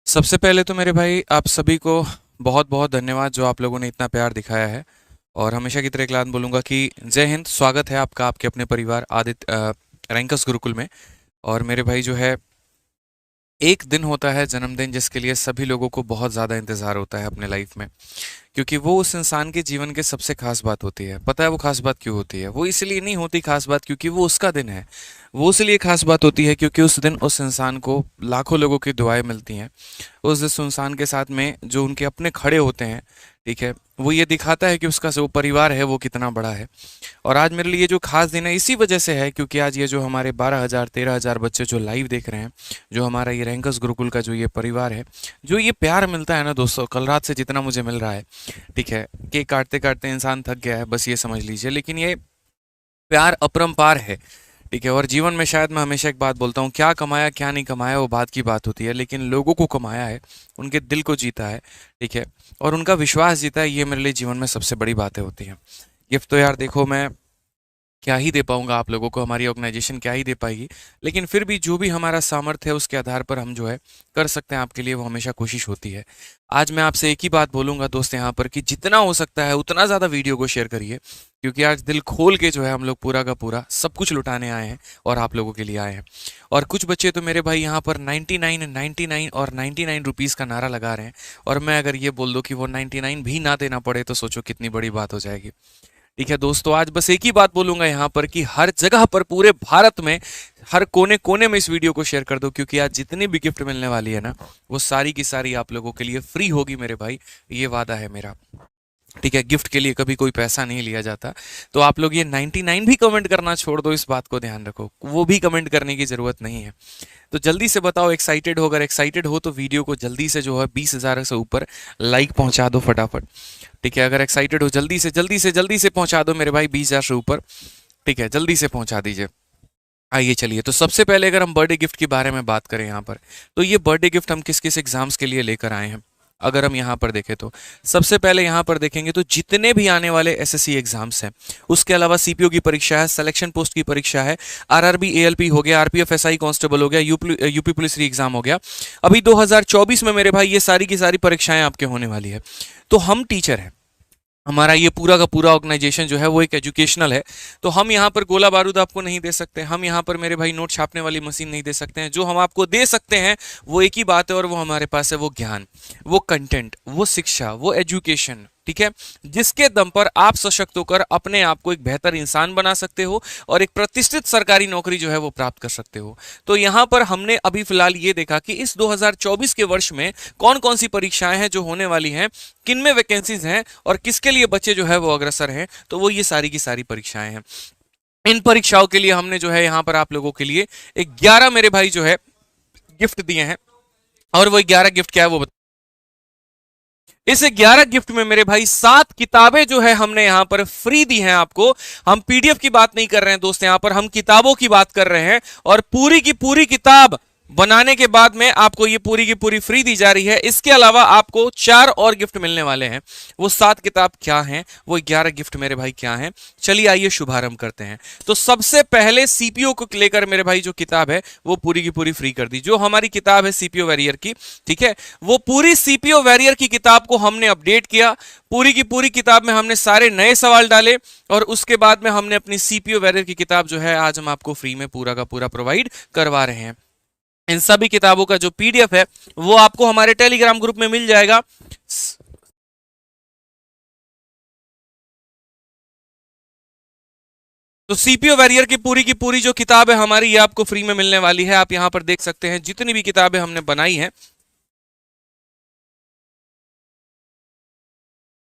सबसे पहले तो मेरे भाई आप सभी को बहुत बहुत धन्यवाद जो आप लोगों ने इतना प्यार दिखाया है। और हमेशा की तरह एक बात बोलूँगा कि जय हिंद, स्वागत है आपका आपके अपने परिवार आदित्य रैंकस गुरुकुल में। और मेरे भाई जो है, एक दिन होता है जन्मदिन जिसके लिए सभी लोगों को बहुत ज़्यादा इंतज़ार होता है अपने लाइफ में, क्योंकि वो उस इंसान के जीवन की सबसे खास बात होती है। पता है वो खास बात क्यों होती है? वो इसलिए नहीं होती खास बात क्योंकि वो उसका दिन है। वो इसलिए खास बात होती है क्योंकि उस दिन उस इंसान को लाखों लोगों की दुआएं मिलती हैं। उस इंसान के साथ में जो उनके अपने खड़े होते हैं, ठीक है, वो ये दिखाता है कि उसका जो परिवार है वो कितना बड़ा है। और आज मेरे लिए जो खास दिन है इसी वजह से है क्योंकि आज ये जो हमारे 12,000 13,000 बच्चे जो लाइव देख रहे हैं, जो हमारा ये रैंकस गुरुकुल का जो ये परिवार है, जो ये प्यार मिलता है ना दोस्तों, कल रात से जितना मुझे मिल रहा है, ठीक है, केक काटते काटते इंसान थक गया है, बस ये समझ लीजिए। लेकिन ये प्यार अपरंपार है, ठीक है। और जीवन में शायद मैं हमेशा एक बात बोलता हूँ, क्या कमाया क्या नहीं कमाया वो बात की बात होती है, लेकिन लोगों को कमाया है, उनके दिल को जीता है, ठीक है, और उनका विश्वास जीता है, ये मेरे लिए जीवन में सबसे बड़ी बातें होती हैं। गिफ्ट तो यार देखो मैं क्या ही दे पाऊंगा आप लोगों को, हमारी ऑर्गेनाइजेशन क्या ही दे पाएगी, लेकिन फिर भी जो भी हमारा सामर्थ्य है उसके आधार पर हम जो है कर सकते हैं आपके लिए, वो हमेशा कोशिश होती है। आज मैं आपसे एक ही बात बोलूंगा दोस्त यहाँ पर कि जितना हो सकता है उतना ज़्यादा वीडियो को शेयर करिए, क्योंकि आज दिल खोल के जो है हम लोग पूरा का पूरा सब कुछ लुटाने आए हैं और आप लोगों के लिए आए हैं। और कुछ बच्चे तो मेरे भाई यहाँ पर 99 99 और 99 रुपीज़ का नारा लगा रहे हैं, और मैं अगर ये बोल दूँ कि वो 99 भी ना देना पड़े तो सोचो कितनी बड़ी बात हो जाएगी। ठीक है दोस्तों, आज बस एक ही बात बोलूंगा यहाँ पर कि हर जगह पर पूरे भारत में हर कोने कोने में इस वीडियो को शेयर कर दो, क्योंकि आज जितनी भी गिफ्ट मिलने वाली है ना, वो सारी की सारी आप लोगों के लिए फ्री होगी मेरे भाई, ये वादा है मेरा। ठीक है, गिफ्ट के लिए कभी कोई पैसा नहीं लिया जाता। तो आप लोग ये 99 भी कमेंट करना छोड़ दो, इस बात को ध्यान रखो, वो भी कमेंट करने की जरूरत नहीं है। तो जल्दी से बताओ एक्साइटेड हो, अगर एक्साइटेड हो तो वीडियो को जल्दी से जो है 20,000 से ऊपर लाइक पहुंचा दो फटाफट। ठीक है, अगर एक्साइटेड हो जल्दी से पहुंचा दो मेरे भाई 20,000 से ऊपर। ठीक है, जल्दी से पहुंचा दीजिए। आइए चलिए, तो सबसे पहले अगर हम बर्थडे गिफ्ट के बारे में बात करें यहाँ पर, तो ये बर्थडे गिफ्ट हम किस किस एग्जाम्स के लिए लेकर आए हैं अगर हम यहाँ पर देखें तो सबसे पहले यहाँ पर देखेंगे तो जितने भी आने वाले एसएससी एग्जाम्स हैं, उसके अलावा सीपीओ की परीक्षा है, सिलेक्शन पोस्ट की परीक्षा है, आरआरबी एएलपी हो गया, आरपीएफ एसआई कांस्टेबल हो गया, यूपी पुलिस री एग्जाम हो गया, अभी 2024 में मेरे भाई ये सारी की सारी परीक्षाएं आपके होने वाली है। तो हम टीचर हैं, हमारा ये पूरा का पूरा ऑर्गेनाइजेशन जो है वो एक एजुकेशनल है। तो हम यहाँ पर गोला बारूद आपको नहीं दे सकते, हम यहाँ पर मेरे भाई नोट छापने वाली मशीन नहीं दे सकते हैं। जो हम आपको दे सकते हैं वो एक ही बात है, और वो हमारे पास है, वो ज्ञान, वो कंटेंट, वो शिक्षा, वो एजुकेशन, ठीक है, जिसके दम पर आप सशक्त होकर अपने आप को एक बेहतर इंसान बना सकते हो और एक प्रतिष्ठित सरकारी नौकरी जो है वो प्राप्त कर सकते हो। तो यहां पर हमने अभी फिलहाल ये देखा कि इस 2024 के वर्ष में कौन कौन सी परीक्षाएं हैं जो होने वाली हैं, किन में वैकेंसीज हैं और किसके लिए बच्चे जो है वो अग्रसर हैं। तो वो ये सारी की सारी परीक्षाएं हैं। इन परीक्षाओं के लिए हमने जो है यहाँ पर आप लोगों के लिए 11 मेरे भाई जो है गिफ्ट दिए हैं। और वो 11 गिफ्ट क्या है वो, इस 11 गिफ्ट में मेरे भाई 7 किताबें जो है हमने यहां पर फ्री दी हैं आपको। हम पीडीएफ की बात नहीं कर रहे हैं दोस्त, यहां पर हम किताबों की बात कर रहे हैं, और पूरी की पूरी किताब बनाने के बाद में आपको ये पूरी की पूरी फ्री दी जा रही है। इसके अलावा आपको 4 और गिफ्ट मिलने वाले हैं। वो 7 किताब क्या हैं, वो 11 गिफ्ट मेरे भाई क्या हैं, चलिए आइए शुभारंभ करते हैं। तो सबसे पहले सीपीओ को लेकर मेरे भाई जो किताब है वो पूरी की पूरी फ्री कर दी। जो हमारी किताब है सीपीओ वॉरियर की, ठीक है, वो पूरी सीपीओ वॉरियर की किताब को हमने अपडेट किया। पूरी की पूरी किताब में हमने सारे नए सवाल डाले, और उसके बाद में हमने अपनी सीपीओ वॉरियर की किताब जो है आज हम आपको फ्री में पूरा का पूरा प्रोवाइड करवा रहे हैं। इन सभी किताबों का जो पीडीएफ है वो आपको हमारे टेलीग्राम ग्रुप में मिल जाएगा। तो सीपीओ वॉरियर की पूरी जो किताब है हमारी, ये आपको फ्री में मिलने वाली है। आप यहां पर देख सकते हैं जितनी भी किताबें हमने बनाई हैं,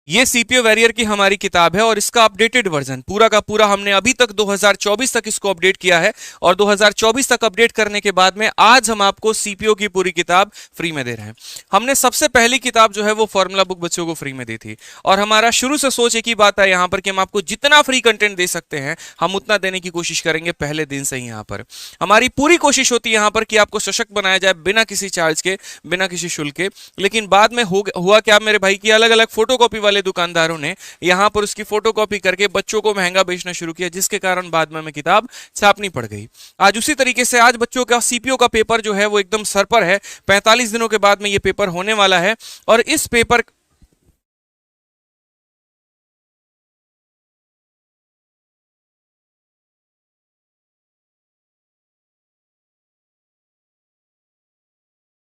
ये सीपीओ वॉरियर की हमारी किताब है, और इसका अपडेटेड वर्जन पूरा का पूरा हमने अभी तक 2024 तक इसको अपडेट किया है, और 2024 तक अपडेट करने के बाद में आज हम आपको सीपीओ की पूरी किताब फ्री में दे रहे हैं। हमने सबसे पहली किताब जो है वो फॉर्मूला बुक बच्चों को फ्री में दी थी, और हमारा शुरू से सोच एक ही बात है यहाँ पर कि हम आपको जितना फ्री कंटेंट दे सकते हैं हम उतना देने की कोशिश करेंगे पहले दिन से ही। यहाँ पर हमारी पूरी कोशिश होती है यहाँ पर कि आपको सशक्त बनाया जाए बिना किसी चार्ज के, बिना किसी शुल्क के। लेकिन बाद में हुआ क्या मेरे भाई की अलग अलग फोटोकॉपी वाले वाले दुकानदारों ने यहाँ पर उसकी फोटोकॉपी करके बच्चों को महंगा बेचना शुरू किया, जिसके कारण बाद में हमें किताब छापनी पड़ गई। आज उसी तरीके से आज बच्चों का सीपीओ का पेपर जो है वो एकदम सर पर है। 45 दिनों के बाद में ये पेपर होने वाला है और इस पेपर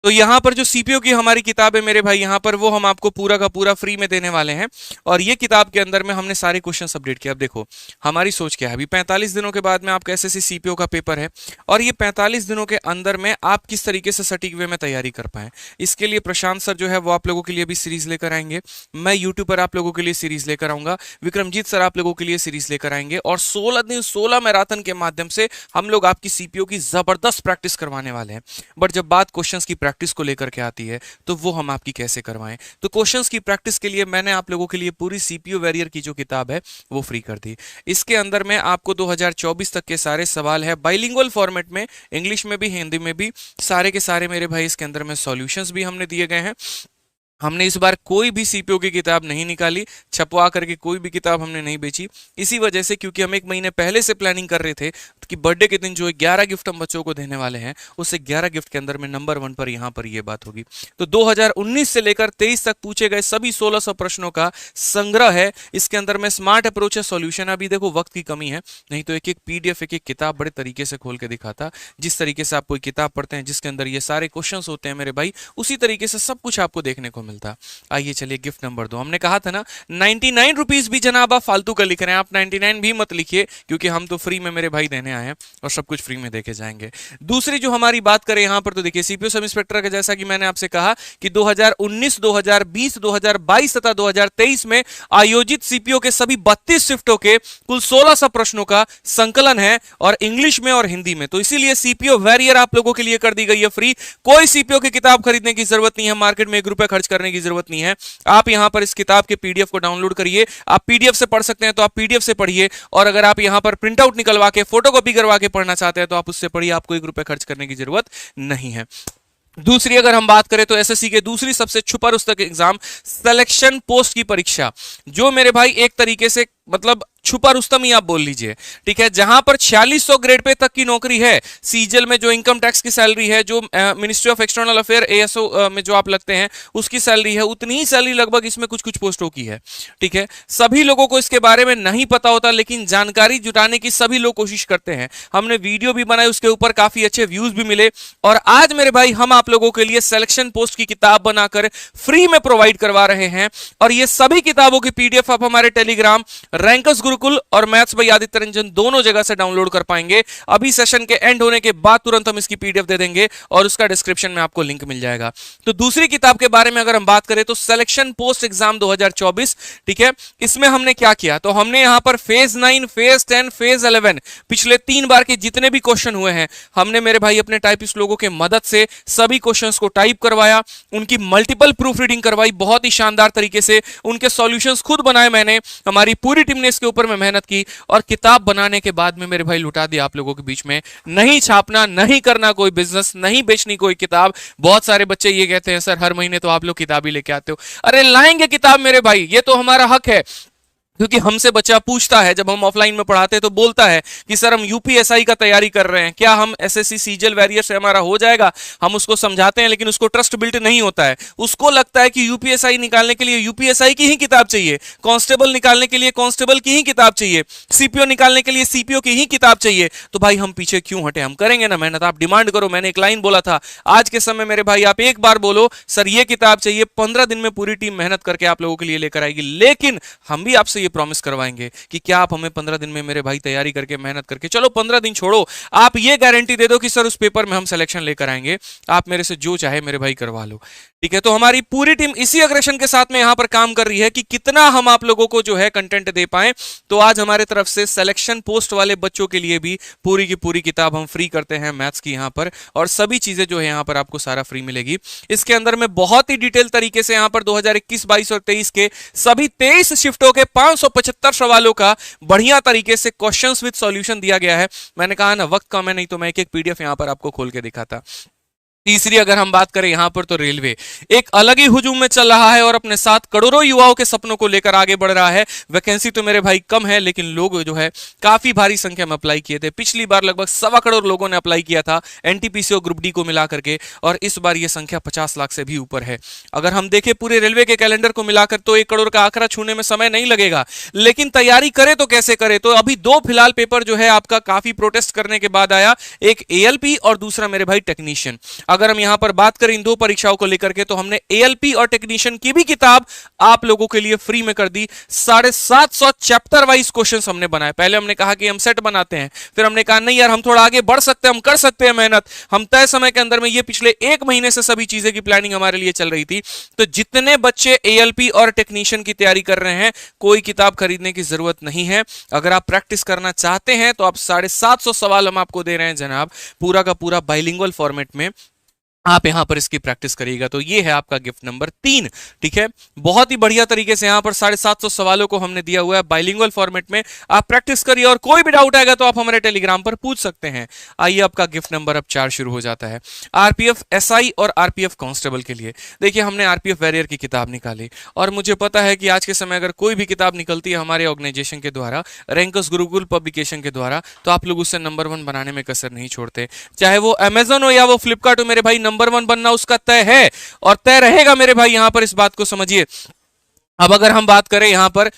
तो यहाँ पर जो सीपीओ की हमारी किताब है मेरे भाई, यहाँ पर वो हम आपको पूरा का पूरा फ्री में देने वाले हैं। और ये किताब के अंदर में हमने सारे क्वेश्चंस अपडेट किया। अब देखो हमारी सोच क्या है, अभी 45 दिनों के बाद में आपका एसएससी सीपीओ का पेपर है और ये 45 दिनों के अंदर में आप किस तरीके से सटीक वे में तैयारी कर पाए, इसके लिए प्रशांत सर जो है वो आप लोगों के लिए भी सीरीज लेकर आएंगे। मैं यूट्यूब पर आप लोगों के लिए सीरीज लेकर आऊंगा। विक्रमजीत सर आप लोगों के लिए सीरीज लेकर आएंगे और 16 दिन 16 मैराथन के माध्यम से हम लोग आपकी सीपीओ की जबरदस्त प्रैक्टिस करवाने वाले हैं। बट जब बात क्वेश्चंस की प्रैक्टिस को लेकर के आती है तो वो हम आपकी कैसे करवाएं, तो क्वेश्चंस की प्रैक्टिस के लिए मैंने आप लोगों के लिए पूरी सीपीओ वॉरियर की जो किताब है वो फ्री कर दी। इसके अंदर में आपको 2024 तक के सारे सवाल है बाइलिंगुअल फॉर्मेट में, इंग्लिश में भी हिंदी में भी, सारे के सारे मेरे भाई इसके अंदर में सॉल्यूशंस भी हमने दिए गए हैं। हमने इस बार कोई भी सीपीओ की किताब नहीं निकाली, छपवा करके कोई भी किताब हमने नहीं बेची, इसी वजह से क्योंकि हम एक महीने पहले से प्लानिंग कर रहे थे कि बर्थडे के दिन जो 11 गिफ्ट हम बच्चों को देने वाले हैं उससे 11 गिफ्ट के अंदर में नंबर 1 पर यहाँ पर ये बात होगी। तो 2019 से लेकर 23 तक पूछे गए सभी 1600 प्रश्नों का संग्रह है। इसके अंदर में स्मार्ट अप्रोच है, सॉल्यूशन। अभी देखो वक्त की कमी है, नहीं तो एक एक पीडीएफ एक एक किताब बड़े तरीके से खोल के दिखाता। जिस तरीके से आप कोई किताब पढ़ते हैं जिसके अंदर ये सारे क्वेश्चन होते हैं मेरे भाई, उसी तरीके से सब कुछ आपको देखने को मिलता। आइए चलिए गिफ्ट नंबर 2। हमने कहा था ना 99 रुपीज भी जनाब आप फालतू का लिख रहे हैं, आप 99 भी मत लिखिए क्योंकि हम तो फ्री में मेरे भाई देने आए हैं और सब कुछ फ्री में देके जाएंगे। दूसरी जो हमारी बात करें यहां पर तो देखिए सीपीओ सब इंस्पेक्टर का, जैसा कि मैंने आपसे कहा कि 2019, 2020, 2022 तथा 2023 में आयोजित सीपीओ के सभी 32 शिफ्टों के कुल 1600 प्रश्नों का संकलन है और इंग्लिश में और हिंदी में। तो इसीलिए सीपीओ वॉरियर आप लोगों के लिए कर दी गई है फ्री। कोई सीपीओ की किताब खरीदने की जरूरत नहीं है, मार्केट में 1 रुपया खर्च करने की जरूरत नहीं है। आप यहां पर इस किताब के पीडीएफ को डाउनलोड करिए। आप पीडीएफ से पढ़ सकते हैं तो आप पीडीएफ से पढ़िए, और अगर आप यहां पर प्रिंट आउट निकलवा के फोटोकॉपी करवा के पढ़ना चाहते हैं तो आप उससे पढ़िए, आपको 1 रुपया खर्च करने की जरूरत नहीं है। दूसरी अगर हम बात करें तो एसएससी के दूसरी सबसे छुपा रुस्तक एग्जाम सिलेक्शन पोस्ट की परीक्षा, जो मेरे भाई एक तरीके से मतलब छुपा रुस्तम ही आप बोल लीजिए, ठीक है, जहां पर 4600 ग्रेड पे तक की नौकरी है। सीजल में जो इनकम टैक्स की सैलरी है, जो ministry of external affair ASO में जो आप लगते हैं उसकी सैलरी है, उतनी ही सैलरी लगभग इसमें कुछ कुछ पोस्टों की है। ठीक है, सभी लोगों को इसके बारे में नहीं पता होता, लेकिन जानकारी जुटाने की सभी लोग कोशिश करते हैं। हमने वीडियो भी बनाई, उसके ऊपर काफी अच्छे व्यूज भी मिले, और आज मेरे भाई हम आप लोगों के लिए सिलेक्शन पोस्ट की किताब बनाकर फ्री में प्रोवाइड करवा रहे हैं। और ये सभी किताबों की पीडीएफ आप हमारे टेलीग्राम रैंकर्स गुरुकुल और मैथ्स बाय आदित्य रंजन दोनों जगह से डाउनलोड कर पाएंगे। अभी सेशन के एंड होने के बाद तुरंत हम इसकी पीडीएफ दे देंगे और उसका डिस्क्रिप्शन में आपको लिंक मिल जाएगा। तो दूसरी किताब के बारे में अगर हम बात करें तो सिलेक्शन पोस्ट एग्जाम 2024, ठीक है, इसमें हमने क्या किया, तो हमने यहां पर फेज 9, फेज 10, फेज 11 पिछले 3 बार के जितने भी क्वेश्चन हुए हैं हमने मेरे भाई अपने टाइपिस्ट लोगों के मदद से सभी क्वेश्चंस को टाइप करवाया, उनकी मल्टीपल प्रूफ रीडिंग करवाई बहुत ही शानदार तरीके से, उनके सॉल्यूशंस खुद बनाए मैंने, हमारी पूरी टीम ने इसके ऊपर में मेहनत की, और किताब बनाने के बाद में मेरे भाई लुटा दिया आप लोगों के बीच में। नहीं छापना, नहीं करना कोई बिजनेस, नहीं बेचनी कोई किताब। बहुत सारे बच्चे ये कहते हैं सर हर महीने तो आप लोग किताब ही लेके आते हो। अरे लाएंगे किताब मेरे भाई, ये तो हमारा हक है, क्योंकि हमसे बच्चा पूछता है जब हम ऑफलाइन में पढ़ाते हैं तो बोलता है कि सर हम यूपीएसआई का तैयारी कर रहे हैं, क्या हम एसएससी सीजल वॉरियर से हमारा हो जाएगा। हम उसको समझाते हैं लेकिन उसको ट्रस्ट बिल्ट नहीं होता है, उसको लगता है कि यूपीएसआई निकालने के लिए यूपीएसआई की ही किताब चाहिए, कांस्टेबल निकालने के लिए कांस्टेबल की ही किताब चाहिए, सीपीओ निकालने के लिए सीपीओ की ही किताब चाहिए। तो भाई हम पीछे क्यों हटे, हम करेंगे ना मेहनत, आप डिमांड करो। मैंने एक लाइन बोला था, आज के समय मेरे भाई आप एक बार बोलो सर ये किताब चाहिए, 15 दिन में पूरी टीम मेहनत करके आप लोगों के लिए लेकर आएगी। लेकिन हम भी आपसे ये प्रॉमिस करवाएंगे कि क्या आप हमें 15 दिन में मेरे भाई तैयारी करके मेहनत करके, चलो 15 दिन छोड़ो, आप ये गारंटी दे दो कि सर उस पेपर में हम सिलेक्शन लेकर आएंगे, आप मेरे से जो चाहे मेरे भाई करवा लो। ठीक है, तो हमारी पूरी टीम इसी अग्रेशन के साथ में यहां पर काम कर रही है कि कितना हम आप लोगों को जो है कंटेंट दे पाए। तो आज हमारे तरफ से सिलेक्शन पोस्ट वाले बच्चों के लिए भी पूरी की पूरी किताब हम फ्री करते हैं मैथ्स की यहां पर, और सभी चीजें जो है यहां पर आपको सारा फ्री मिलेगी। इसके अंदर में बहुत ही डिटेल तरीके से यहां पर 2021, 22 और 23 के सभी 23 शिफ्टों के 575 सवालों का बढ़िया तरीके से क्वेश्चंस विद सॉल्यूशन दिया गया है। मैंने कहा ना वक्त कम है, नहीं तो मैं एक एक पीडीएफ यहां पर आपको खोल के दिखाता। तीसरी अगर हम बात करें यहां पर तो रेलवे एक अलग ही हुजूम में चल रहा है और अपने साथ करोड़ों युवाओं के सपनों को लेकर आगे बढ़ रहा है। वैकेंसी तो मेरे भाई कम है, लेकिन लोग जो है काफी भारी संख्या में अप्लाई किए थे। पिछली बार लगभग 1.25 करोड़ लोगों ने अप्लाई किया था एनटीपीसी और ग्रुप डी को मिला करके, और इस बार यह संख्या 50 लाख से भी ऊपर है। अगर हम देखें पूरे रेलवे के कैलेंडर को मिलाकर तो 1 करोड़ का आंकड़ा छूने में समय नहीं लगेगा, लेकिन तैयारी करे तो कैसे करे। तो अभी दो फिलहाल पेपर जो है आपका काफी प्रोटेस्ट करने के बाद आया, एक एएलपी और दूसरा मेरे भाई टेक्नीशियन। अगर हम यहां पर बात करें इन दो परीक्षाओं को लेकर के, तो हमने एएलपी और टेक्नीशियन की भी किताब आप लोगों के लिए फ्री में कर दी। 750 चैप्टर वाइज क्वेश्चन हमने बनाए। पहले हमने कहा कि हम सेट बनाते हैं, फिर हमने कहा नहीं यार हम थोड़ा आगे बढ़ सकते हैं, हम कर सकते हैं मेहनत, हम तय समय के अंदर में। ये पिछले 1 महीने से सभी चीजें की प्लानिंग हमारे लिए चल रही थी। तो जितने बच्चे एएलपी और टेक्नीशियन की तैयारी कर रहे हैं, कोई किताब खरीदने की जरूरत नहीं है। अगर आप प्रैक्टिस करना चाहते हैं तो आप 750 सवाल हम आपको दे रहे हैं जनाब, पूरा का पूरा बाइलिंगुअल फॉर्मेट में। आप यहां पर इसकी प्रैक्टिस करिएगा। तो ये है आपका गिफ्ट नंबर 3। ठीक है, बहुत ही बढ़िया तरीके से यहां पर 750 सवालों को हमने दिया हुआ है बाइलिंगुअल फॉर्मेट में। आप प्रैक्टिस करिए और कोई भी डाउट आएगा तो आप हमारे टेलीग्राम पर पूछ सकते हैं। आइए, आपका गिफ्ट नंबर अब 4 शुरू हो जाता है। आरपीएफ एसआई और आरपीएफ कांस्टेबल के लिए देखिए हमने आरपीएफ वॉरियर की किताब निकाली, और मुझे पता है कि आज के समय अगर कोई भी किताब निकलती है हमारे ऑर्गेनाइजेशन के द्वारा, रैंकर्स गुरुकुल पब्लिकेशन के द्वारा, तो आप लोग उससे नंबर 1 बनाने में कसर नहीं छोड़ते। चाहे वो अमेजन हो या वो फ्लिपकार्ट हो, मेरे भाई नंबर 1 बनना उसका तय है और तय रहेगा मेरे भाई। यहां पर इस बात को समझिए। अब अगर हम बात करें यहां पर,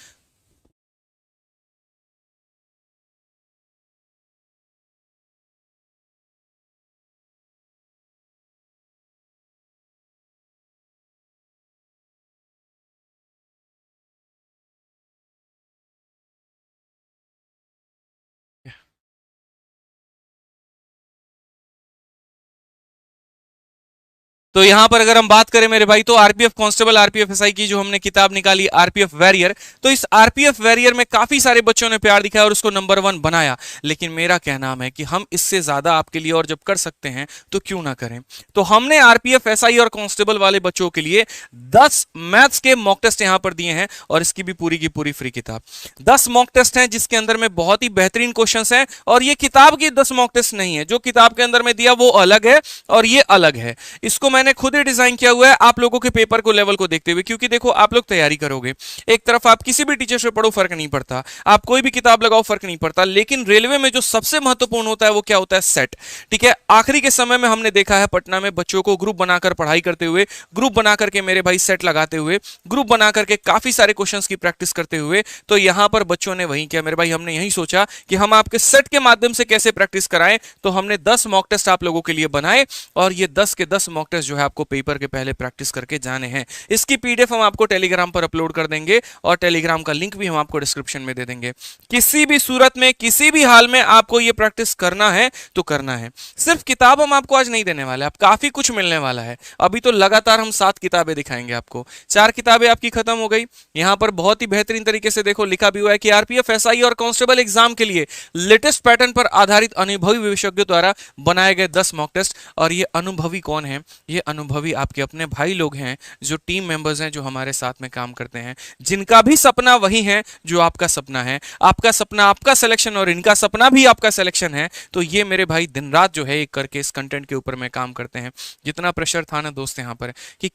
तो यहां पर अगर हम बात करें मेरे भाई, तो आरपीएफ कांस्टेबल आरपीएफ एसआई की जो हमने किताब निकाली आरपीएफ वॉरियर, तो इस आरपीएफ वॉरियर में काफी सारे बच्चों ने प्यार दिखाया और उसको नंबर 1 बनाया। लेकिन मेरा कहना है कि हम इससे ज्यादा आपके लिए और जब कर सकते हैं तो क्यों ना करें। तो हमने आरपीएफ एसआई और कांस्टेबल वाले बच्चों के लिए 10 मैथ्स के मॉक टेस्ट यहां पर दिए हैं, और इसकी भी पूरी की पूरी फ्री किताब। 10 मॉक टेस्ट हैं जिसके अंदर में बहुत ही बेहतरीन क्वेश्चंस हैं, और ये किताब की 10 मॉक टेस्ट नहीं है। जो किताब के अंदर में दिया वो अलग है और ये अलग है। इसको मैंने खुद ही डिजाइन किया हुआ है आप लोगों के पेपर को लेवल को देखते हुए, क्योंकि देखो आप लोग तैयारी करोगे, एक तरफ आप किसी भी टीचर से पढ़ो फर्क नहीं पड़ता, आप कोई भी किताब लगाओ फर्क नहीं पड़ता, लेकिन रेलवे में जो सबसे महत्वपूर्ण होता है वो क्या होता है, सेट। ठीक है, आखिरी के समय में हमने देखा है पटना में बच्चों को ग्रुप बनाकर पढ़ाई करते हुए, ग्रुप बना करके मेरे भाई सेट लगाते हुए, ग्रुप बना करके काफी सारे क्वेश्चंस की प्रैक्टिस करते हुए। तो यहां पर बच्चों ने वही किया मेरे भाई, हमने यही सोचा कि हम आपके सेट के माध्यम से कैसे प्रैक्टिस कराएं। तो हमने 10 मॉक टेस्ट आप लोगों के लिए बनाए, और ये 10 के 10 मॉक टेस्ट जो है आपको पेपर के पहले प्रैक्टिस करके जाने हैं। इसकी पीडीएफ हम आपको टेलीग्राम पर अपलोड कर देंगे, और टेलीग्राम का लिंक भी हम आपको डिस्क्रिप्शन में दे देंगे। किसी भी सूरत में किसी भी हाल में आपको ये प्रैक्टिस करना है तो करना है। सिर्फ किताब हम आपको आज नहीं देने वाले, आप काफी कुछ मिलने वाला है। अभी तो लगातार हम 7 किताबें दिखाएंगे आपको। 4 किताबें आपकी खत्म हो गई। यहां पर बहुत ही बेहतरीन तरीके से देखो लिखा भी हुआ है कि आरपीएफ एसआई और कांस्टेबल एग्जाम के लिए लेटेस्ट पैटर्न पर आधारित अनुभवी विशेषज्ञों द्वारा बनाए गए 10 मॉक टेस्ट। और ये अनुभवी कौन है, ये अनुभवी आपके अपने भाई लोग हैं, जो टीम मेंबर्स हैं, जो हमारे साथ में काम करते हैं, जिनका भी सपना वही है जो आपका सपना है। आपका सपना आपका सिलेक्शन और इनका सपना भी आपका सिलेक्शन है। तो ये मेरे भाई दिन रात जो है एक करके इस कंटेंट के ऊपर में काम करते हैं। जितना प्रेशर था ना दोस्त यहाँ पर कि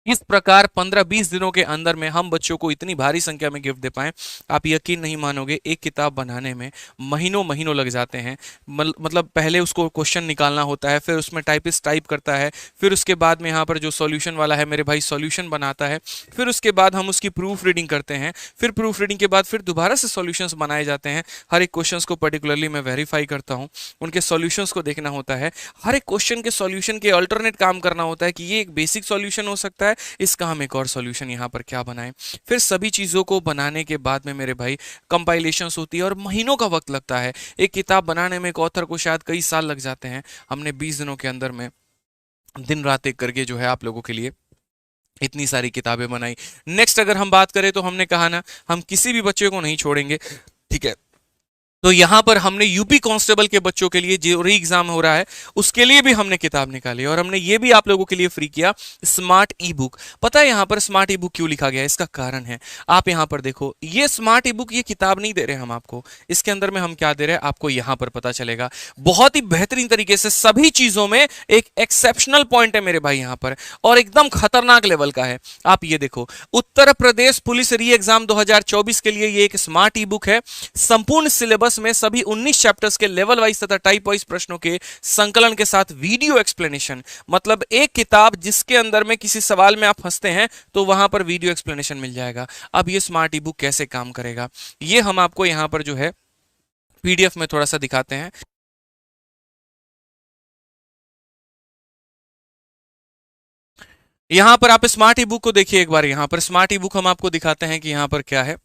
इस प्रकार 15-20 दिनों के अंदर में हम बच्चों को इतनी भारी संख्या में गिफ्ट दे पाएं, आप यकीन नहीं मानोगे। एक किताब बनाने में महीनों महीनों लग जाते हैं। मतलब पहले उसको क्वेश्चन निकालना होता है, फिर उसमें टाइपिस्ट टाइप करता है, फिर उसके बाद में यहाँ पर जो सॉल्यूशन वाला है मेरे भाई सॉल्यूशन बनाता है, फिर उसके बाद हम उसकी प्रूफ रीडिंग करते हैं, फिर प्रूफ रीडिंग के बाद फिर दोबारा से सॉल्यूशंस बनाए जाते हैं। हर एक क्वेश्चन को पर्टिकुलरली मैं वेरीफाई करता हूँ, उनके सॉल्यूशंस को देखना होता है, हर एक क्वेश्चन के सॉल्यूशन के अल्टरनेट काम करना होता है कि ये एक बेसिक सॉल्यूशन हो सकता है, इसका हम एक और सॉल्यूशन यहाँ पर क्या बनाएं। फिर सभी चीज़ों को बनाने के बाद में मेरे भाई कंपाइलेशंस होती है और महीनों का वक्त लगता है। एक किताब बनाने में एक ऑथर को शायद कई साल लग जाते हैं। हमने 20 दिनों के अंदर में दिन रात एक करके जो है आप लोगों के लिए इतनी सारी किताबें बनाई। नेक्स्ट अगर हम बात करें तो हमने कहा ना, हम किसी भी बच्चे को नहीं छोड़ेंगे। ठीक है, तो यहां पर हमने यूपी कांस्टेबल के बच्चों के लिए जो री एग्जाम हो रहा है उसके लिए भी हमने किताब निकाली और हमने ये भी आप लोगों के लिए फ्री किया स्मार्ट ई बुक। पता है यहां पर स्मार्ट ई बुक क्यों लिखा गया है? इसका कारण है, आप यहां पर देखो, ये स्मार्ट ई बुक, ये किताब नहीं दे रहे हम आपको, इसके अंदर में हम क्या दे रहे हैं आपको यहां पर पता चलेगा। बहुत ही बेहतरीन तरीके से सभी चीजों में एक एक्सेप्शनल पॉइंट है मेरे भाई यहां पर, और एकदम खतरनाक लेवल का है। आप ये देखो, उत्तर प्रदेश पुलिस री एग्जाम 2024 के लिए ये एक स्मार्ट ई बुक है। संपूर्ण सिलेबस में सभी 19 चैप्टर्स के लेवल वाइज तथा टाइप वाइज प्रश्नों के संकलन के साथ वीडियो एक्सप्लेनेशन, मतलब एक किताब जिसके अंदर में किसी सवाल में आप फंसते हैं तो वहां पर वीडियो एक्सप्लेनेशन मिल जाएगा। अब ये स्मार्ट ई बुक कैसे काम करेगा ये हम आपको यहां पर जो है पीडीएफ में थोड़ा सा दिखाते हैं। यहां पर आप स्मार्ट ई बुक को देखिए एक बार, यहां पर स्मार्ट ई बुक हम आपको दिखाते हैं कि यहां पर क्या है।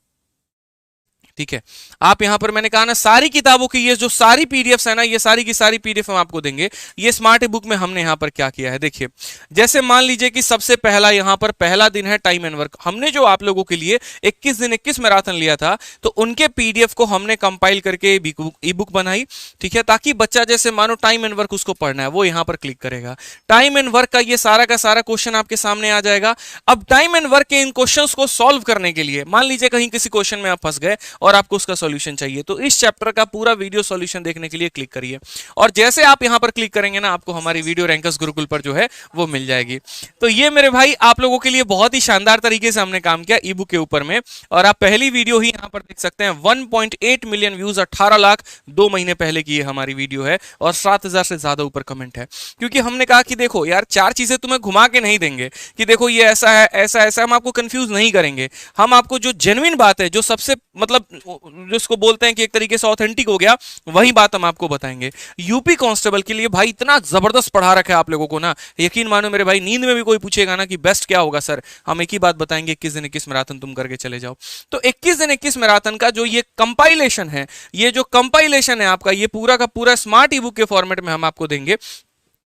ठीक है, आप यहां पर मैंने कहा ना सारी किताबों की ये जो सारी पीडीएफ है ना, ये सारी की सारी पीडीएफ हम आपको देंगे। ये स्मार्ट बुक में हमने यहां पर क्या किया है देखिए, जैसे मान लीजिए कि सबसे पहला यहां पर पहला दिन है टाइम एंड वर्क। हमने जो आप लोगों के लिए 21 दिन 21 मैराथन लिया था तो उनके पीडीएफ को हमने कंपाइल करके ई बुक बनाई। ठीक है, ताकि बच्चा जैसे मानो टाइम एंड वर्क उसको पढ़ना है वो यहां पर क्लिक करेगा, टाइम एंड वर्क का ये सारा का सारा क्वेश्चन आपके सामने आ जाएगा। अब टाइम एंड वर्क के इन क्वेश्चंस को सॉल्व करने के लिए मान लीजिए कहीं किसी क्वेश्चन में आप फंस गए और आपको उसका सॉल्यूशन चाहिए तो इस चैप्टर का पूरा वीडियो सॉल्यूशन देखने के लिए क्लिक करिए, और जैसे आप यहां पर क्लिक करेंगे ना आपको हमारी वीडियो रैंकर्स गुरुकुल पर जो है वो मिल जाएगी। तो ये मेरे भाई आप लोगों के लिए बहुत ही शानदार तरीके से हमने काम किया ई बुक के ऊपर में, और आप पहली वीडियो ही यहां पर देख सकते हैं 1.8 मिलियन व्यूज, 18 लाख 2 महीने पहले की ये हमारी वीडियो है, और 7,000 से ज्यादा ऊपर कमेंट है। क्योंकि हमने कहा कि देखो यार, चार चीजें तुम्हें घुमा के नहीं देंगे कि देखो ये ऐसा है ऐसा ऐसा, हम आपको कंफ्यूज नहीं करेंगे। हम आपको जो जेन्युइन बात है, जो सबसे मतलब जिसको बोलते हैं कि एक तरीके से ऑथेंटिक हो गया, वही बात हम आपको बताएंगे। यूपी कांस्टेबल के लिए भाई इतना जबरदस्त पढ़ा रखा है आप लोगों को ना, यकीन मानो मेरे भाई, नींद में भी कोई पूछेगा ना कि बेस्ट क्या होगा सर, हम एक ही बात बताएंगे, 21 दिन 21 मैराथन तुम करके चले जाओ। तो 21 दिन 21 मैराथन का जो ये कंपाइलेशन है, ये जो कंपाइलेशन है आपका, ये पूरा का पूरा स्मार्ट ई बुक के फॉर्मेट में हम आपको देंगे।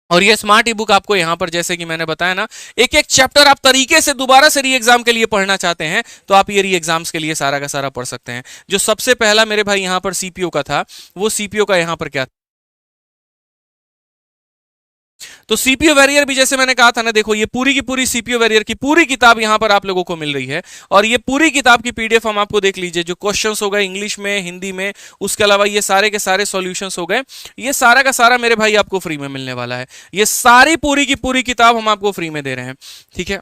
और ये स्मार्ट ई बुक आपको यहां पर जैसे कि मैंने बताया ना, एक एक चैप्टर आप तरीके से दोबारा से री एग्जाम के लिए पढ़ना चाहते हैं तो आप ये री एग्जाम्स के लिए सारा का सारा पढ़ सकते हैं। जो सबसे पहला मेरे भाई यहां पर सीपीओ का था, वो सीपीओ का यहां पर क्या था, तो सीपीओ वैरियर भी जैसे मैंने कहा था ना, देखो ये पूरी की पूरी सीपीओ वैरियर की पूरी किताब यहां पर आप लोगों को मिल रही है, और ये पूरी किताब की पीडीएफ हम आपको देख लीजिए, जो क्वेश्चंस हो गए इंग्लिश में, हिंदी में, उसके अलावा ये सारे के सारे सॉल्यूशंस हो गए, ये सारा का सारा मेरे भाई आपको फ्री में मिलने वाला है। ये सारी पूरी की पूरी किताब हम आपको फ्री में दे रहे हैं। ठीक है,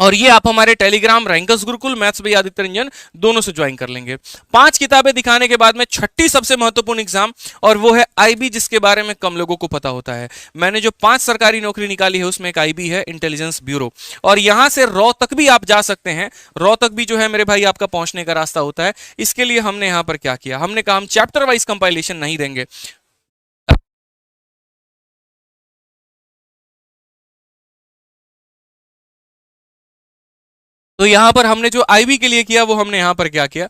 और ये आप हमारे Telegram rankers Gurukul maths by Aditya Ranjan दोनों से ज्वाइन कर लेंगे। 5 किताबें दिखाने के बाद में छठी सबसे महत्वपूर्ण एग्जाम, और वो है आईबी, जिसके बारे में कम लोगों को पता होता है। मैंने जो 5 सरकारी नौकरी निकाली है उसमें एक आईबी है, इंटेलिजेंस ब्यूरो, और यहां से रॉ तक भी आप जा सकते हैं। रॉ तक भी जो है मेरे भाई आपका पहुंचने का रास्ता होता है। इसके लिए हमने यहां पर क्या किया, हमने कहा हम चैप्टर वाइज कंपाइलेशन नहीं देंगे। तो यहां पर हमने जो आईबी के लिए किया वो हमने यहां पर क्या किया,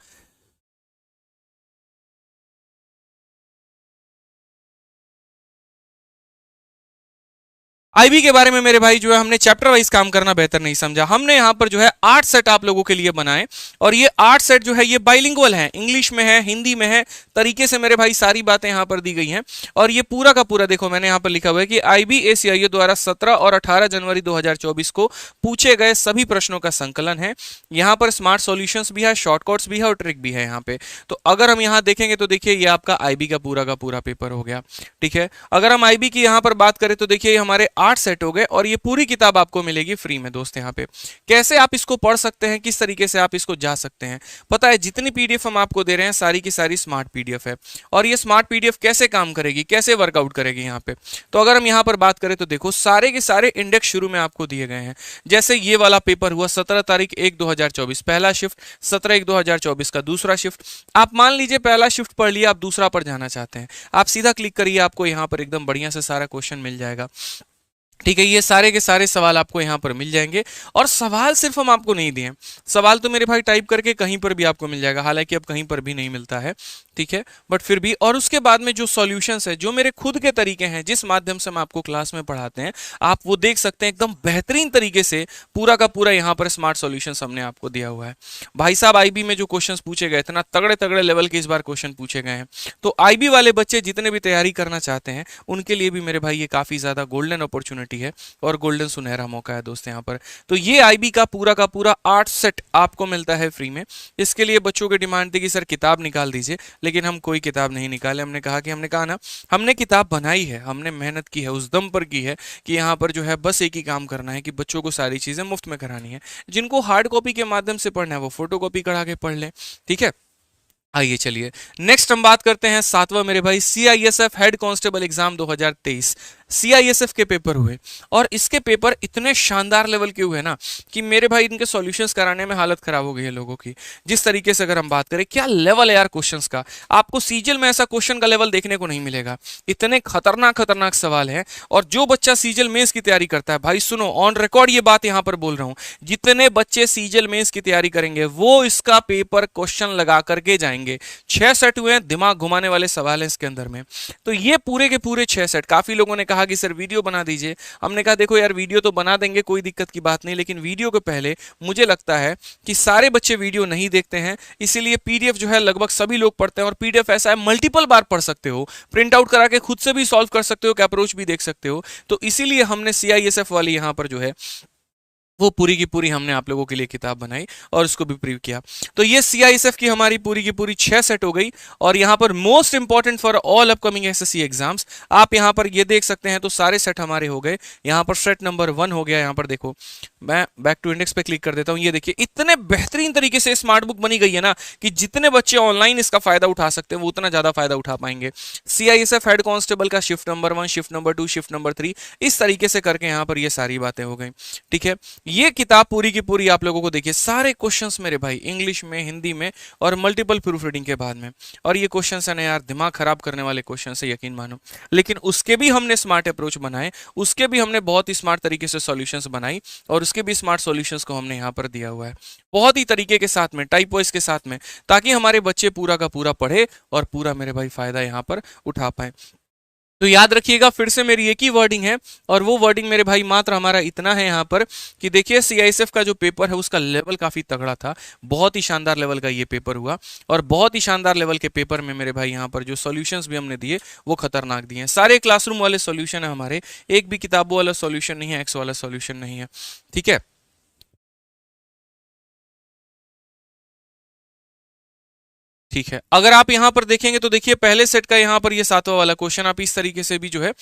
आईबी के बारे में मेरे भाई जो है हमने चैप्टर वाइज काम करना बेहतर नहीं समझा। हमने यहां पर जो है 8 सेट आप लोगों के लिए बनाए, और ये 8 सेट जो है ये बाइलिंगुअल हैं, इंग्लिश में है, हिंदी में है, तरीके से मेरे भाई सारी बातें यहां पर दी गई हैं। और ये पूरा का पूरा देखो मैंने यहां पर लिखा हुआ है कि आईबीएसीआईओ द्वारा 17 और 18 जनवरी 2024 को पूछे गए सभी प्रश्नों का संकलन है। यहाँ पर स्मार्ट सॉल्यूशंस भी है, शॉर्टकट्स भी है और ट्रिक भी है यहाँ पे। तो अगर हम यहाँ देखेंगे तो देखिए ये आपका आईबी का पूरा पेपर हो गया। ठीक है, अगर हम आईबी की यहाँ पर बात करें तो देखिए हमारे 8 सेट हो गए, और ये पूरी किताब आपको मिलेगी फ्री में दोस्त। यहाँ पे कैसे आप इसको पढ़ सकते हैं, किस तरीके से आप इसको जा सकते हैं, पता है जितनी पीडीएफ हम आपको दे रहे हैं सारी की सारी स्मार्ट पीडीएफ है। और ये स्मार्ट पीडीएफ कैसे काम करेगी, कैसे वर्कआउट करेगी यहाँ पे, तो अगर हम यहाँ पर बात करें तो देखो सारे के सारे इंडेक्स शुरू में आपको दिए गए हैं। जैसे ये वाला पेपर हुआ 17 तारीख 1/2024 पहला शिफ्ट, 17/1/2024 का दूसरा शिफ्ट। आप मान लीजिए पहला शिफ्ट पढ़ लिया, आप दूसरा पर जाना चाहते हैं, आप सीधा क्लिक करिए, आपको यहाँ पर एकदम बढ़िया से सारा क्वेश्चन मिल जाएगा। ठीक है, ये सारे के सारे सवाल आपको यहाँ पर मिल जाएंगे। और सवाल सिर्फ हम आपको नहीं दिए, सवाल तो मेरे भाई टाइप करके कहीं पर भी आपको मिल जाएगा, हालांकि अब कहीं पर भी नहीं मिलता है, ठीक है, बट फिर भी। और उसके बाद में जो सॉल्यूशंस है, जो मेरे खुद के तरीके हैं, जिस माध्यम से हम आपको क्लास में पढ़ाते हैं, आप वो देख सकते हैं एकदम बेहतरीन तरीके से। पूरा का पूरा यहाँ पर स्मार्ट सॉल्यूशंस हमने आपको दिया हुआ है। भाई साहब, आईबी में जो क्वेश्चंस पूछे गए, इतना तगड़े तगड़े लेवल के इस बार क्वेश्चन पूछे गए हैं। तो आईबी वाले बच्चे जितने भी तैयारी करना चाहते हैं, उनके लिए भी मेरे भाई ये काफी ज्यादा गोल्डन अपॉर्चुनिटी है और गोल्डन सुनहरा मौका है दोस्त यहाँ पर। तो ये आईबी का पूरा 8 सेट आपको मिलता है फ्री में। इसके लिए बच्चों की डिमांड थी कि सर किताब निकाल दीजिए, लेकिन हम कोई किताब नहीं निकाले। हमने कहा ना, हमने किताब बनाई है, हमने मेहनत की है, उस दम पर की है कि यहाँ पर जो है बस एक ही काम करना है कि बच्चों को सारी चीजें मुफ्त में करानी है। जिनको हार्ड कॉपी के माध्यम से पढ़ना है वो फोटो कॉपी करा के पढ़ लें, ठीक है। आइए चलिए नेक्स्ट हम बात करते हैं सातवां मेरे भाई, CISF head constable exam 2023। CISF के पेपर हुए और इसके पेपर इतने शानदार लेवल के हुए ना कि मेरे भाई इनके सॉल्यूशंस कराने में हालत खराब हो गई है लोगों की। जिस तरीके से अगर हम बात करें, क्या लेवल है यार क्वेश्चंस का, आपको सीजीएल में ऐसा क्वेश्चन का लेवल देखने को नहीं मिलेगा। इतने खतरनाक खतरनाक सवाल हैं। और जो बच्चा सीजीएल मेंस की तैयारी करता है, भाई सुनो, ऑन रिकॉर्ड ये बात यहां पर बोल रहा हूं, जितने बच्चे सीजीएल मेंस की तैयारी करेंगे वो इसका पेपर क्वेश्चन लगा करके जाएंगे। 6 सेट हुए हैं, दिमाग घुमाने वाले सवाल हैं इसके अंदर में। तो ये पूरे के पूरे 6 सेट। काफी लोगों ने कहा कि सर वीडियो बना दीजिए। हमने कहा देखो यार, वीडियो तो बना देंगे, कोई दिक्कत की बात नहीं, लेकिन वीडियो के पहले मुझे लगता है कि सारे बच्चे वीडियो नहीं देखते हैं, इसीलिए पीडीएफ जो है लगभग सभी लोग पढ़ते हैं। और पीडीएफ ऐसा है, मल्टीपल बार पढ़ सकते हो, प्रिंट आउट करा के खुद से भी सॉल्व कर सकते हो, अप्रोच भी देख सकते हो। तो इसीलिए हमने सीआईएसएफ वाली यहां पर जो है वो पूरी की पूरी हमने आप लोगों के लिए किताब बनाई और उसको भी प्रीव्यू किया। तो ये सीआईएसएफ की हमारी पूरी की पूरी 6 सेट हो गई। और यहां पर most important for all upcoming SSC exams, आप यहां पर ये देख सकते हैं, तो सारे सेट हमारे हो गए। यहां पर सेट नंबर 1 हो गया। यहां पर देखो, मैं बैक टू इंडेक्स पे क्लिक कर देता हूं। ये देखिए, इतने बेहतरीन तरीके से स्मार्ट बुक बनी गई है ना कि जितने बच्चे ऑनलाइन इसका फायदा उठा सकते हैं वो उतना ज्यादा फायदा उठा पाएंगे। सीआईएसएफ हेड कांस्टेबल का shift number 1, shift number 2, shift number 3, इस तरीके से करके यहां पर ये सारी बातें हो गई, ठीक है। ये किताब पूरी की पूरी आप लोगों को देखिए, सारे क्वेश्चंस मेरे भाई इंग्लिश में, हिंदी में और मल्टीपल प्रूफ रीडिंग के बाद में। और ये क्वेश्चंस है ना यार, दिमाग खराब करने वाले क्वेश्चंस है, यकीन मानो। लेकिन उसके भी हमने स्मार्ट अप्रोच बनाए, उसके भी हमने बहुत ही स्मार्ट तरीके से सॉल्यूशंस बनाई और उसके भी स्मार्ट सॉल्यूशंस को हमने यहाँ पर दिया हुआ है, बहुत ही तरीके के साथ में, टाइप वाइज के साथ में, ताकि हमारे बच्चे पूरा का पूरा पढ़े और पूरा मेरे भाई फायदा यहाँ पर उठा पाए। तो याद रखिएगा, फिर से मेरी एक ही वर्डिंग है और वो वर्डिंग मेरे भाई मात्र हमारा इतना है यहाँ पर कि देखिए, सीआईएसएफ का जो पेपर है उसका लेवल काफी तगड़ा था, बहुत ही शानदार लेवल का ये पेपर हुआ। और बहुत ही शानदार लेवल के पेपर में मेरे भाई यहाँ पर जो सॉल्यूशंस भी हमने दिए वो खतरनाक दिए हैं। सारे क्लासरूम वाले सॉल्यूशन है हमारे, एक भी किताबों वाला सॉल्यूशन नहीं है, एक्स वाला सॉल्यूशन नहीं है, ठीक है। ठीक है, अगर आप यहां पर देखेंगे तो देखिए, पहले सेट का यहां पर ये 7वां वाला क्वेश्चन आप इस तरीके से भी जो है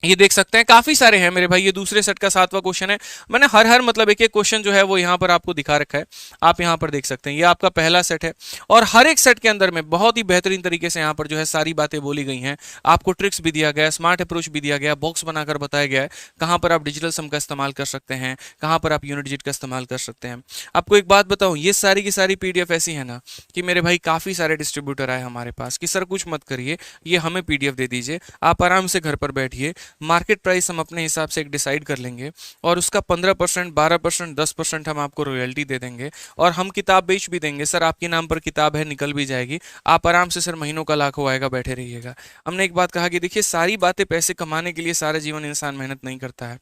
ये देख सकते हैं। काफी सारे हैं मेरे भाई, ये दूसरे सेट का 7वां क्वेश्चन है। मैंने हर मतलब एक एक क्वेश्चन जो है वो यहाँ पर आपको दिखा रखा है, आप यहाँ पर देख सकते हैं। ये आपका पहला सेट है और हर एक सेट के अंदर में बहुत ही बेहतरीन तरीके से यहाँ पर जो है सारी बातें बोली गई हैं। आपको ट्रिक्स भी दिया गया है, स्मार्ट अप्रोच भी दिया गया, बॉक्स बनाकर बताया गया है कहाँ पर आप डिजिटल सम का इस्तेमाल कर सकते हैं, कहाँ पर आप यूनिट डिजिट का इस्तेमाल कर सकते हैं। आपको एक बात बताऊं, ये सारी की सारी पीडीएफ ऐसी है ना कि मेरे भाई काफी सारे डिस्ट्रीब्यूटर आए हमारे पास कि सर कुछ मत करिए, ये हमें पीडीएफ दे दीजिए, आप आराम से घर पर बैठिए, मार्केट प्राइस हम अपने हिसाब से एक डिसाइड कर लेंगे और उसका 15%, 12%, 10% हम आपको रॉयल्टी दे देंगे और हम किताब बेच भी देंगे। सर आपके नाम पर किताब है, निकल भी जाएगी, आप आराम से सर महीनों का लाखों आएगा, बैठे रहिएगा। हमने एक बात कहा कि देखिए, सारी बातें पैसे कमाने के लिए सारा जीवन इंसान मेहनत नहीं करता है।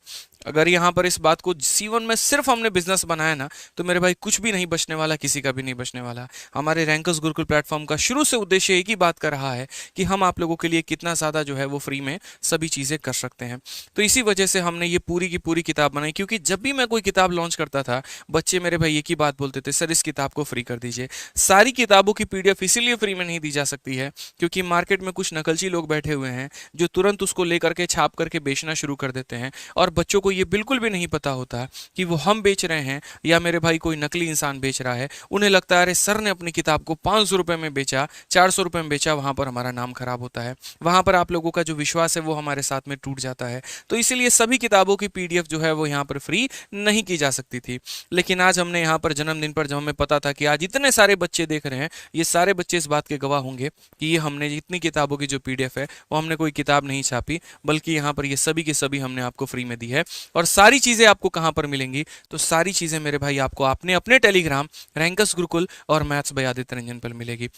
अगर यहाँ पर इस बात को जीवन में सिर्फ हमने बिजनेस बनाया ना, तो मेरे भाई कुछ भी नहीं बचने वाला, किसी का भी नहीं बचने वाला। हमारे रैंकर्स गुरुकुल प्लेटफॉर्म का शुरू से उद्देश्य एक ही बात का रहा है कि हम आप लोगों के लिए कितना ज़्यादा जो है वो फ्री में सभी चीज़ें कर सकते हैं। तो इसी वजह से हमने ये पूरी की पूरी किताब बनाई, क्योंकि जब भी मैं कोई किताब लॉन्च करता था, बच्चे मेरे भाई एक ही बात बोलते थे, सर इस किताब को फ्री कर दीजिए। सारी किताबों की पीडीएफ इसीलिए फ्री में नहीं दी जा सकती है क्योंकि मार्केट में कुछ नकलची लोग बैठे हुए हैं जो तुरंत उसको लेकर के छाप करके बेचना शुरू कर देते हैं और बच्चों को को ये बिल्कुल भी नहीं पता होता कि वो हम बेच रहे हैं या मेरे भाई कोई नकली इंसान बेच रहा है। उन्हें लगता है अरे सर ने अपनी किताब को 500 रुपए में बेचा, 400 रुपए में बेचा, वहां पर हमारा नाम खराब होता है, वहां पर आप लोगों का जो विश्वास है वो हमारे साथ में टूट जाता है। तो इसीलिए सभी किताबों की पीडीएफ जो है वो यहाँ पर फ्री नहीं की जा सकती थी। लेकिन आज हमने यहाँ पर जन्मदिन पर, जब हमें पता था कि आज इतने सारे बच्चे देख रहे हैं, ये सारे बच्चे इस बात के गवाह होंगे कि ये हमने इतनी किताबों की जो पीडीएफ है वो हमने कोई किताब नहीं छापी, बल्कि यहाँ पर ये सभी के सभी हमने आपको फ्री में दी है। और सारी चीजें आपको कहाँ पर मिलेंगी? तो सारी चीजें मेरे भाई आपको आपने अपने टेलीग्राम रैंकर्स गुरुकुल और मैथ्स बाय आदित्य रंजन पर मिलेगी।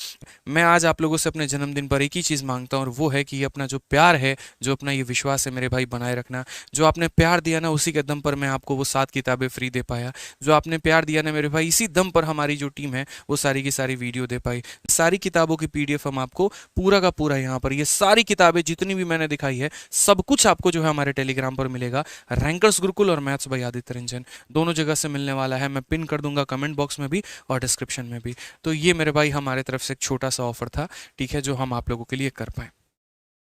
मैं आज आप लोगों से अपने जन्मदिन पर एक ही चीज मांगता हूँ, और वो है कि ये अपना जो प्यार है, जो अपना ये विश्वास है मेरे भाई, बनाए रखना। जो आपने प्यार दिया ना, उसी के दम पर मैं आपको वो 7 किताबें फ्री दे पाया। जो आपने प्यार दिया ना मेरे भाई, इसी दम पर हमारी जो टीम है वो सारी की सारी वीडियो दे पाई। सारी किताबों की पीडीएफ हम आपको पूरा का पूरा यहाँ पर, ये सारी किताबें जितनी भी मैंने दिखाई है, सब कुछ आपको जो है हमारे टेलीग्राम पर मिलेगा। रैंकर्स गुरुकुल और मैथ्स बाय आदित्य रंजन दोनों जगह से मिलने वाला है। मैं पिन कर दूंगा कमेंट बॉक्स में भी और डिस्क्रिप्शन में भी। तो ये मेरे भाई हमारे तरफ से एक छोटा सा ऑफर था, ठीक है, जो हम आप लोगों के लिए कर पाए।